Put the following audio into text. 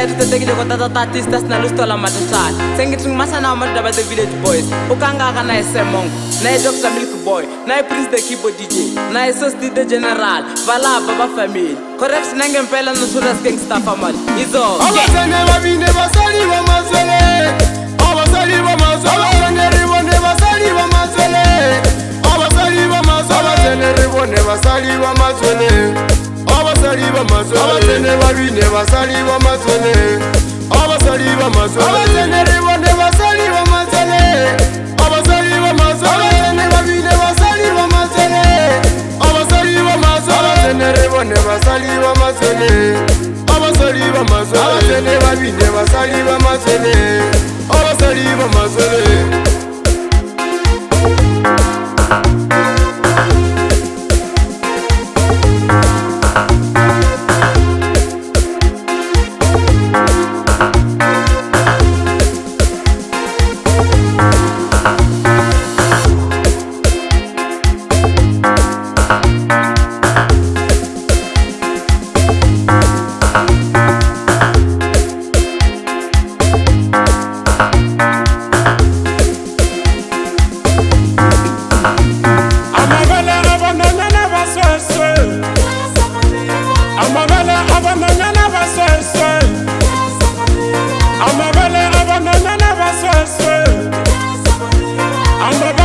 yetu tetekile ko tata artistas na lusto la matata sengitring masana amada ba the village boys ukanga kana esemong na Dr. Milk Boy na Prince the Keyboard DJ na Sosti the General vala baba family correct nange mpela no suras gangsta family izo abasane babine basali ba mazele abasali ba mazele neribone basali ba mazele abasali ba mazele neribone basali ba mazele abasali ba mazele abasane babine basali ba mazele abasali ba mazele neribone basali ba mazele abasali ba mazele babine basali ba mazele abasali ba mazele neribone basali ba mazele abasali ba mazele babine basali ba mazele abasali ba mazele I'm